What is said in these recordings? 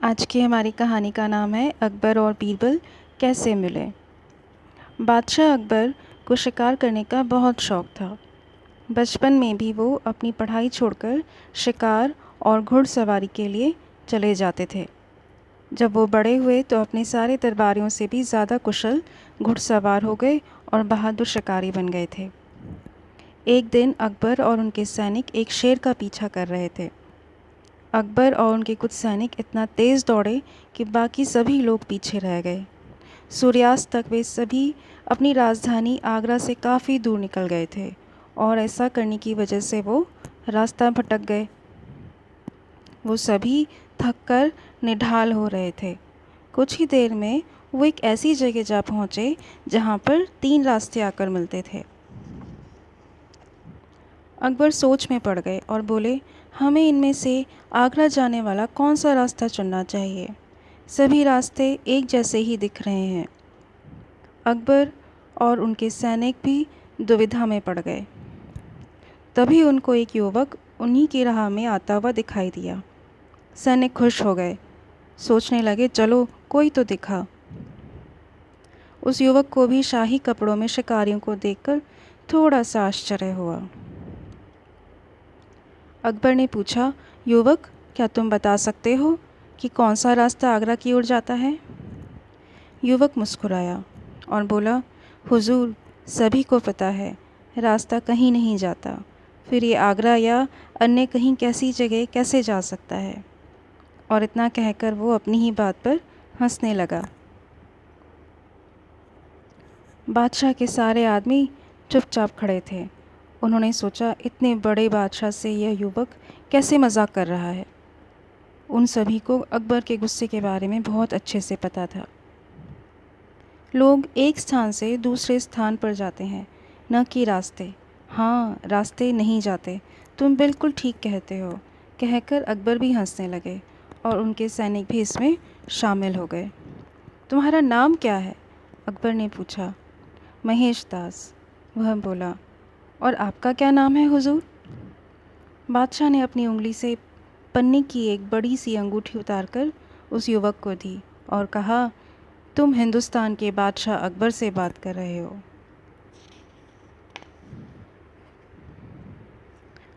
आज की हमारी कहानी का नाम है अकबर और बीरबल कैसे मिले। बादशाह अकबर को शिकार करने का बहुत शौक़ था। बचपन में भी वो अपनी पढ़ाई छोड़कर शिकार और घुड़सवारी के लिए चले जाते थे। जब वो बड़े हुए तो अपने सारे दरबारियों से भी ज़्यादा कुशल घुड़सवार हो गए और बहादुर शिकारी बन गए थे। एक दिन अकबर और उनके सैनिक एक शेर का पीछा कर रहे थे। अकबर और उनके कुछ सैनिक इतना तेज़ दौड़े कि बाकी सभी लोग पीछे रह गए। सूर्यास्त तक वे सभी अपनी राजधानी आगरा से काफ़ी दूर निकल गए थे और ऐसा करने की वजह से वो रास्ता भटक गए। वो सभी थककर निढाल हो रहे थे। कुछ ही देर में वो एक ऐसी जगह जा पहुँचे जहाँ पर 3 रास्ते आकर मिलते थे। अकबर सोच में पड़ गए और बोले, हमें इनमें से आगरा जाने वाला कौन सा रास्ता चुनना चाहिए? सभी रास्ते एक जैसे ही दिख रहे हैं। अकबर और उनके सैनिक भी दुविधा में पड़ गए। तभी उनको एक युवक उन्हीं की राह में आता हुआ दिखाई दिया। सैनिक खुश हो गए, सोचने लगे चलो कोई तो दिखा। उस युवक को भी शाही कपड़ों में शिकारियों को देखकर थोड़ा सा आश्चर्य हुआ। अकबर ने पूछा, युवक, क्या तुम बता सकते हो कि कौन सा रास्ता आगरा की ओर जाता है? युवक मुस्कुराया और बोला, हुजूर, सभी को पता है रास्ता कहीं नहीं जाता, फिर ये आगरा या अन्य कहीं कैसी जगह कैसे जा सकता है? और इतना कहकर वो अपनी ही बात पर हंसने लगा। बादशाह के सारे आदमी चुपचाप खड़े थे। उन्होंने सोचा, इतने बड़े बादशाह से यह युवक कैसे मजाक कर रहा है। उन सभी को अकबर के गुस्से के बारे में बहुत अच्छे से पता था। लोग एक स्थान से दूसरे स्थान पर जाते हैं, न कि रास्ते। हाँ, रास्ते नहीं जाते, तुम बिल्कुल ठीक कहते हो, कहकर अकबर भी हंसने लगे और उनके सैनिक भी इसमें शामिल हो गए। तुम्हारा नाम क्या है? अकबर ने पूछा। महेश दास, वह बोला। और आपका क्या नाम है हुजूर? बादशाह ने अपनी उंगली से पन्नी की एक बड़ी सी अंगूठी उतारकर उस युवक को दी और कहा, तुम हिंदुस्तान के बादशाह अकबर से बात कर रहे हो।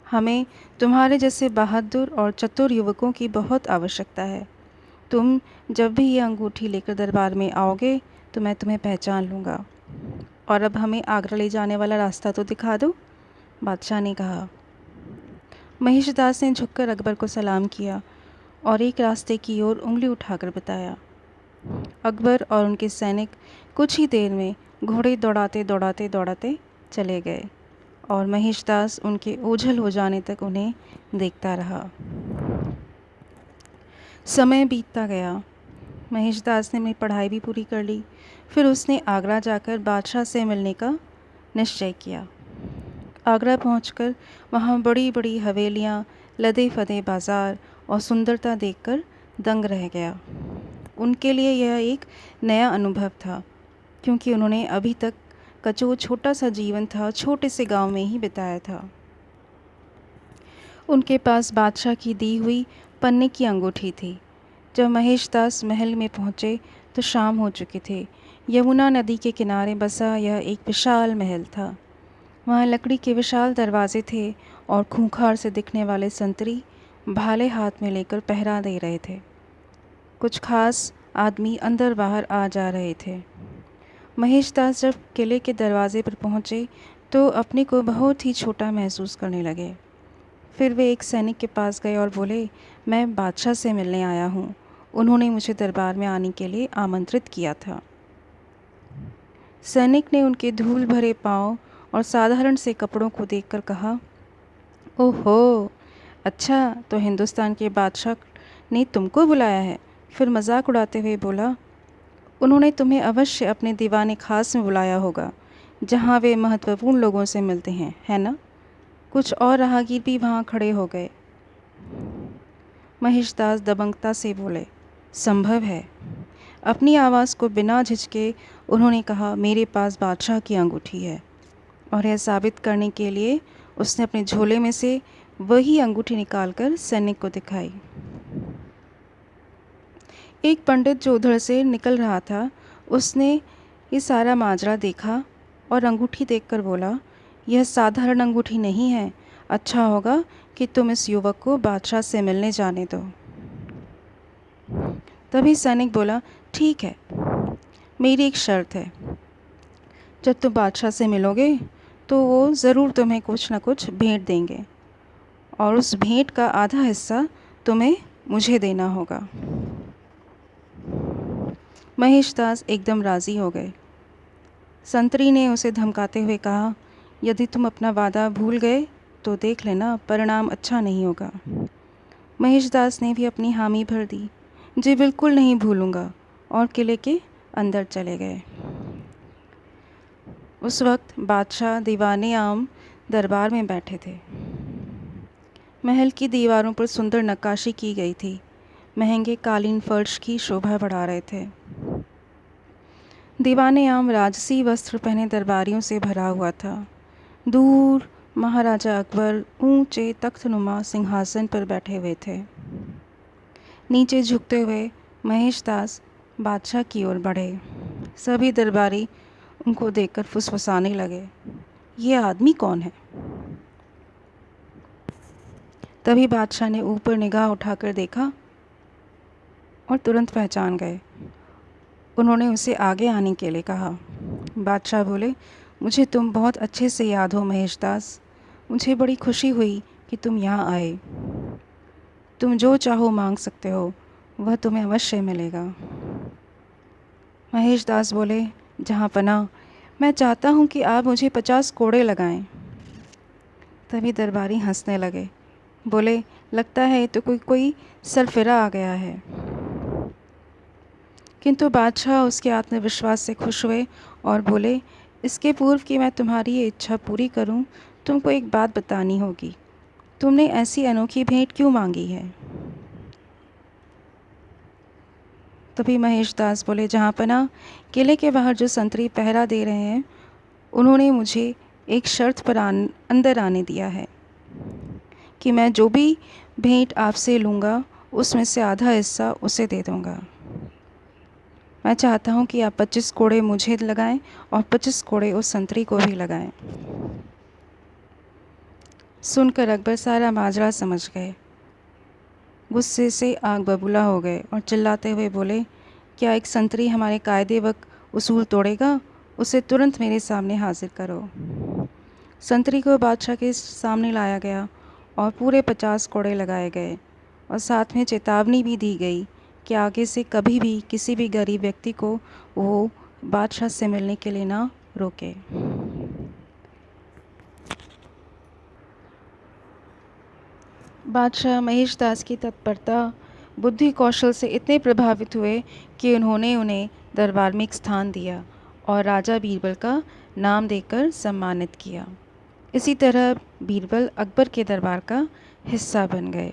हमें तुम्हारे जैसे बहादुर और चतुर युवकों की बहुत आवश्यकता है। तुम जब भी ये अंगूठी लेकर दरबार में आओगे तो मैं तुम्हें पहचान लूँगा। और अब हमें आगरा ले जाने वाला रास्ता तो दिखा दो, बादशाह ने कहा। महेशदास ने झुककर अकबर को सलाम किया और एक रास्ते की ओर उंगली उठाकर बताया। अकबर और उनके सैनिक कुछ ही देर में घोड़े दौड़ाते दौड़ाते दौड़ाते चले गए और महेशदास उनके ओझल हो जाने तक उन्हें देखता रहा। समय बीतता गया। महेशदास ने अपनी पढ़ाई भी पूरी कर ली। फिर उसने आगरा जाकर बादशाह से मिलने का निश्चय किया। आगरा पहुंचकर वहां बड़ी बड़ी हवेलियां, लदे फदे बाज़ार और सुंदरता देखकर दंग रह गया। उनके लिए यह एक नया अनुभव था, क्योंकि उन्होंने अभी तक का जो छोटा सा जीवन था छोटे से गांव में ही बिताया था। उनके पास बादशाह की दी हुई पन्ने की अंगूठी थी। जब महेशदास महल में पहुँचे तो शाम हो चुके थे। यमुना नदी के किनारे बसा यह एक विशाल महल था। वहाँ लकड़ी के विशाल दरवाजे थे और खूंखार से दिखने वाले संतरी भाले हाथ में लेकर पहरा दे रहे थे। कुछ खास आदमी अंदर बाहर आ जा रहे थे। महेशदास जब किले के दरवाजे पर पहुँचे तो अपने को बहुत ही छोटा महसूस करने लगे। फिर वे एक सैनिक के पास गए और बोले, मैं बादशाह से मिलने आया हूँ। उन्होंने मुझे दरबार में आने के लिए आमंत्रित किया था। सैनिक ने उनके धूल भरे पाँव और साधारण से कपड़ों को देखकर कहा, ओहो, अच्छा, तो हिंदुस्तान के बादशाह ने तुमको बुलाया है? फिर मजाक उड़ाते हुए बोला, उन्होंने तुम्हें अवश्य अपने दीवाने खास में बुलाया होगा, जहाँ वे महत्वपूर्ण लोगों से मिलते हैं, है ना? कुछ और राहगीर भी वहाँ खड़े हो गए। महेशदास दबंगता से बोले, संभव है। अपनी आवाज़ को बिना झिझके उन्होंने कहा, मेरे पास बादशाह की अंगूठी है। और यह साबित करने के लिए उसने अपने झोले में से वही अंगूठी निकालकर सैनिक को दिखाई। एक पंडित जो उधर से निकल रहा था, उसने ये सारा माजरा देखा और अंगूठी देखकर बोला, यह साधारण अंगूठी नहीं है। अच्छा होगा कि तुम इस युवक को बादशाह से मिलने जाने दो। तभी सैनिक बोला, ठीक है, मेरी एक शर्त है। जब तुम बादशाह से मिलोगे तो वो ज़रूर तुम्हें कुछ न कुछ भेंट देंगे और उस भेंट का आधा हिस्सा तुम्हें मुझे देना होगा। महेशदास एकदम राज़ी हो गए। संतरी ने उसे धमकाते हुए कहा, यदि तुम अपना वादा भूल गए तो देख लेना, परिणाम अच्छा नहीं होगा। महेशदास ने भी अपनी हामी भर दी, जी बिल्कुल नहीं भूलूंगा, और किले के अंदर चले गए। उस वक्त बादशाह दीवाने आम दरबार में बैठे थे। महल की दीवारों पर सुंदर नक्काशी की गई थी। महंगे कालीन फर्श की शोभा बढ़ा रहे थे। दीवाने आम राजसी वस्त्र पहने दरबारियों से भरा हुआ था। दूर महाराजा अकबर ऊंचे तख्तनुमा सिंहासन पर बैठे हुए थे। नीचे झुकते हुए महेशदास बादशाह की ओर बढ़े। सभी दरबारी उनको देखकर फुसफुसाने लगे, ये आदमी कौन है? तभी बादशाह ने ऊपर निगाह उठाकर देखा और तुरंत पहचान गए। उन्होंने उसे आगे आने के लिए कहा। बादशाह बोले, मुझे तुम बहुत अच्छे से याद हो महेशदास। मुझे बड़ी खुशी हुई कि तुम यहाँ आए। तुम जो चाहो मांग सकते हो, वह तुम्हें अवश्य मिलेगा। महेशदास बोले, जहाँ पनाह, मैं चाहता हूँ कि आप मुझे 50 कोड़े लगाएं। तभी दरबारी हंसने लगे। बोले, लगता है तो कोई सरफिरा आ गया है। किंतु बादशाह उसके आत्मविश्वास से खुश हुए और बोले, इसके पूर्व कि मैं तुम्हारी ये इच्छा पूरी करूं, तुमको एक बात बतानी होगी। तुमने ऐसी अनोखी भेंट क्यों मांगी है? तभी महेशदास बोले, जहाँ पनाह, किले के बाहर जो संतरी पहरा दे रहे हैं, उन्होंने मुझे एक शर्त पर अंदर आने दिया है कि मैं जो भी भेंट आपसे लूँगा उसमें से आधा हिस्सा उसे दे दूँगा। मैं चाहता हूँ कि आप 25 कोड़े मुझे लगाएं और 25 कोड़े उस संतरी को भी लगाएं। सुनकर अकबर सारा माजरा समझ गए। गुस्से से आग बबूला हो गए और चिल्लाते हुए बोले, क्या एक संतरी हमारे कायदे व उसूल तोड़ेगा? उसे तुरंत मेरे सामने हाजिर करो। संतरी को बादशाह के सामने लाया गया और पूरे 50 कोड़े लगाए गए और साथ में चेतावनी भी दी गई कि आगे से कभी भी किसी भी गरीब व्यक्ति को वो बादशाह से मिलने के लिए ना रोके। बादशाह महेशदास की तत्परता, बुद्धि कौशल से इतने प्रभावित हुए कि उन्होंने उन्हें दरबार में एक स्थान दिया और राजा बीरबल का नाम देकर सम्मानित किया। इसी तरह बीरबल अकबर के दरबार का हिस्सा बन गए।